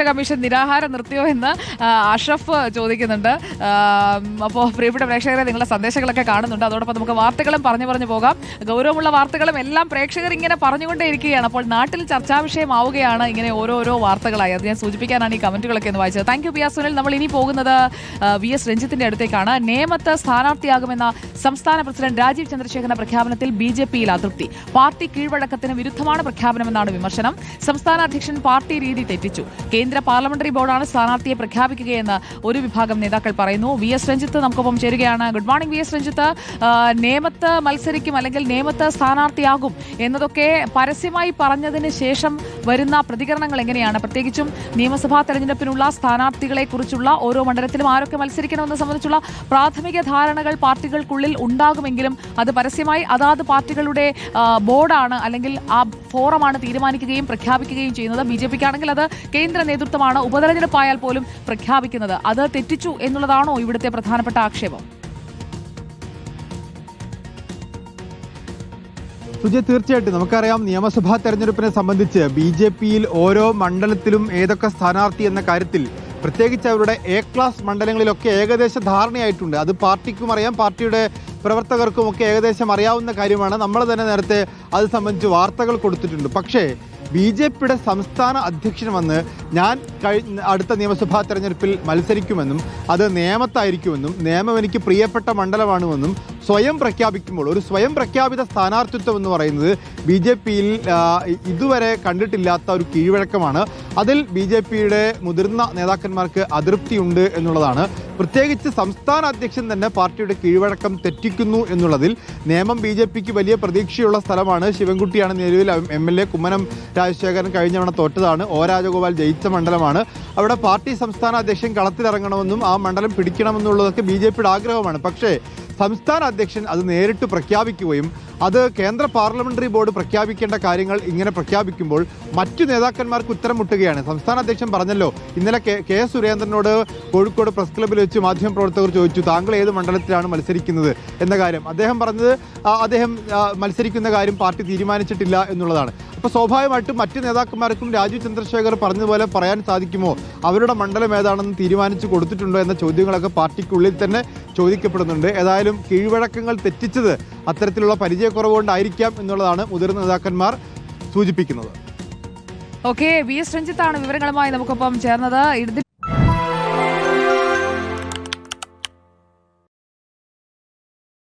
Commission നിരാഹാരം നിർത്തിയോ എന്ന് അഷ്റഫ് ചോദിക്കുന്നുണ്ട്. അപ്പോൾ പ്രിയപ്പെട്ട പ്രേക്ഷകരെ, നിങ്ങളുടെ സന്ദേശങ്ങളൊക്കെ കാണുന്നുണ്ട്. അതോടൊപ്പം നമുക്ക് വാർത്തകളും പറഞ്ഞു പോകാം. ഗൗരവമുള്ള വാർത്തകളും എല്ലാം പ്രേക്ഷകർ ഇങ്ങനെ പറഞ്ഞുകൊണ്ടേയിരിക്കുകയാണ്. അപ്പോൾ നാട്ടിൽ ചർച്ചാ വിഷയമാവുകയാണ് ഇങ്ങനെ ഓരോരോ വാർത്തകളായി. അത് ഞാൻ സൂചിപ്പിക്കാനാണ് ഈ കമന്റുകളൊക്കെ ഒന്ന് വായിച്ചത്. Thank you P R Sunil. നമ്മൾ ഇനി പോകുന്നത് VS രഞ്ജിത്തിന്റെ അടുത്തേക്കാണ്. നേമത്ത് സ്ഥാനാർത്ഥിയാകുമെന്ന സംസ്ഥാന പ്രസിഡന്റ് രാജീവ് ചന്ദ്രശേഖരന്റെ പ്രഖ്യാപനത്തിൽ BJP-യിൽ അതൃപ്തി. പാർട്ടി കീഴ്വഴക്കത്തിന് വിരുദ്ധമാണ് പ്രഖ്യാപനമെന്നാണ് വിമർശനം. സംസ്ഥാന അധ്യക്ഷൻ പാർട്ടി രീതി തെറ്റിച്ചു. കേന്ദ്ര പാർലമെന്ററി ബോർഡാണ് സ്ഥാനാർത്ഥിയെ പ്രഖ്യാപിക്കുകയെന്ന് ഒരു വിഭാഗം നേതാക്കൾ പറയുന്നു. VS രഞ്ജിത്ത് നമുക്കൊപ്പം ചേരുകയാണ്. Good morning VS Ranjith. നേമത്ത് മത്സരിക്കും അല്ലെങ്കിൽ നേമത്ത് സ്ഥാനാർത്ഥിയാകും എന്നതൊക്കെ പരസ്യമായി പറഞ്ഞതിന് ശേഷം വരുന്ന പ്രതികരണങ്ങൾ എങ്ങനെയാണ്? പ്രത്യേകിച്ചും നിയമസഭാ തെരഞ്ഞെടുപ്പിനുള്ള സ്ഥാനാർത്ഥികളെ കുറിച്ചുള്ള ഓരോ മണ്ഡലത്തിലും ആരൊക്കെ മത്സരിക്കണമെന്ന് സംബന്ധിച്ചുള്ള പ്രാഥമിക ധാരണകൾ പാർട്ടികൾക്കുള്ളിൽ ഉണ്ടാകുമെങ്കിലും അത് പരസ്യമായി അതാത് പാർട്ടികളുടെ ബോർഡാണ് അല്ലെങ്കിൽ ആ ഫോറമാണ് തീരുമാനിക്കുകയും പ്രഖ്യാപിക്കുകയും ചെയ്യുന്നത്. BJP-ക്കാണെങ്കിൽ അത് കേന്ദ്ര നേതൃത്വമാണ് ഉപതെരഞ്ഞെടുപ്പായാൽ പോലും പ്രഖ്യാപിക്കുന്നത്. അത് തെറ്റിച്ചു എന്നുള്ളതാണോ ഇവിടുത്തെ പ്രധാനപ്പെട്ട ആക്ഷേപം? സുജയ്, തീർച്ചയായിട്ടും നമുക്കറിയാം, നിയമസഭാ തെരഞ്ഞെടുപ്പിനെ സംബന്ധിച്ച് BJP-യിൽ ഓരോ മണ്ഡലത്തിലും ഏതൊക്കെ സ്ഥാനാർത്ഥി എന്ന കാര്യത്തിൽ പ്രത്യേകിച്ച് അവരുടെ A ക്ലാസ് മണ്ഡലങ്ങളിലൊക്കെ ഏകദേശ ധാരണയായിട്ടുണ്ട്. അത് പാർട്ടിക്കും അറിയാം, പാർട്ടിയുടെ പ്രവർത്തകർക്കും ഒക്കെ ഏകദേശം അറിയാവുന്ന കാര്യമാണ്. നമ്മൾ തന്നെ നേരത്തെ അത് സംബന്ധിച്ച് വാർത്തകൾ കൊടുത്തിട്ടുണ്ട്. പക്ഷേ BJP-യുടെ സംസ്ഥാന അധ്യക്ഷൻ വന്ന് ഞാൻ അടുത്ത നിയമസഭാ തെരഞ്ഞെടുപ്പിൽ മത്സരിക്കുമെന്നും അത് നേമത്തായിരിക്കുമെന്നും നേമം എനിക്ക് പ്രിയപ്പെട്ട മണ്ഡലമാണെന്നും സ്വയം പ്രഖ്യാപിക്കുമ്പോൾ ഒരു സ്വയം പ്രഖ്യാപിത സ്ഥാനാർത്ഥിത്വം എന്ന് പറയുന്നത് BJP-യിൽ ഇതുവരെ കണ്ടിട്ടില്ലാത്ത ഒരു കീഴ്വഴക്കമാണ്. അതിൽ BJP-യുടെ മുതിർന്ന നേതാക്കന്മാർക്ക് അതൃപ്തിയുണ്ട് എന്നുള്ളതാണ്. പ്രത്യേകിച്ച് സംസ്ഥാന അധ്യക്ഷൻ തന്നെ പാർട്ടിയുടെ കീഴ്വഴക്കം തെറ്റിക്കുന്നു എന്നുള്ളതിൽ നേമം BJP-ക്ക് വലിയ പ്രതീക്ഷയുള്ള സ്ഥലമാണ്. ശിവൻകുട്ടിയാണ് നിലവിൽ MLA. കുമ്മനം രാജശേഖരൻ കഴിഞ്ഞ തവണ തോറ്റതാണ്. O രാജഗോപാൽ ജയിച്ച മണ്ഡലമാണ്. അവിടെ പാർട്ടി സംസ്ഥാന അധ്യക്ഷൻ കളത്തിലിറങ്ങണമെന്നും ആ മണ്ഡലം പിടിക്കണമെന്നുള്ളതൊക്കെ BJP-യുടെ ആഗ്രഹമാണ്. പക്ഷേ സംസ്ഥാന അധ്യക്ഷൻ അത് നേരിട്ട് പ്രഖ്യാപിക്കുകയും അത് കേന്ദ്ര പാർലമെന്ററി ബോർഡ് പ്രഖ്യാപിക്കേണ്ട കാര്യങ്ങൾ ഇങ്ങനെ പ്രഖ്യാപിക്കുമ്പോൾ മറ്റു നേതാക്കന്മാർക്ക് ഉത്തരം മുട്ടുകയാണ്. സംസ്ഥാന അധ്യക്ഷൻ പറഞ്ഞല്ലോ, ഇന്നലെ K സുരേന്ദ്രനോട് കോഴിക്കോട് പ്രസ് ക്ലബ്ബിൽ വെച്ച് മാധ്യമപ്രവർത്തകർ ചോദിച്ചു, താങ്കൾ ഏത് മണ്ഡലത്തിലാണ് മത്സരിക്കുന്നത് എന്ന കാര്യം. അദ്ദേഹം പറഞ്ഞത് അദ്ദേഹം മത്സരിക്കുന്ന കാര്യം പാർട്ടി തീരുമാനിച്ചിട്ടില്ല എന്നുള്ളതാണ്. അപ്പോൾ സ്വാഭാവികമായിട്ടും മറ്റ് നേതാക്കന്മാർക്കും രാജീവ് ചന്ദ്രശേഖർ പറഞ്ഞതുപോലെ പറയാൻ സാധിക്കുമോ, അവരുടെ മണ്ഡലം ഏതാണെന്ന് തീരുമാനിച്ചു കൊടുത്തിട്ടുണ്ടോ എന്ന ചോദ്യങ്ങളൊക്കെ പാർട്ടിക്കുള്ളിൽ തന്നെ ചോദിക്കപ്പെടുന്നുണ്ട്. ഏതായാലും കീഴ്വഴക്കങ്ങൾ തെറ്റിച്ചത് അത്തരത്തിലുള്ള പരിചയക്കുറവുകൊണ്ടായിരിക്കാം എന്നുള്ളതാണ് മുതിർന്ന നേതാക്കന്മാർ സൂചിപ്പിക്കുന്നത്. ഓക്കെ, VS രഞ്ജിത്താണ് വിവരങ്ങളുമായി നമുക്കൊപ്പം ചേർന്നത്. ഇതിന്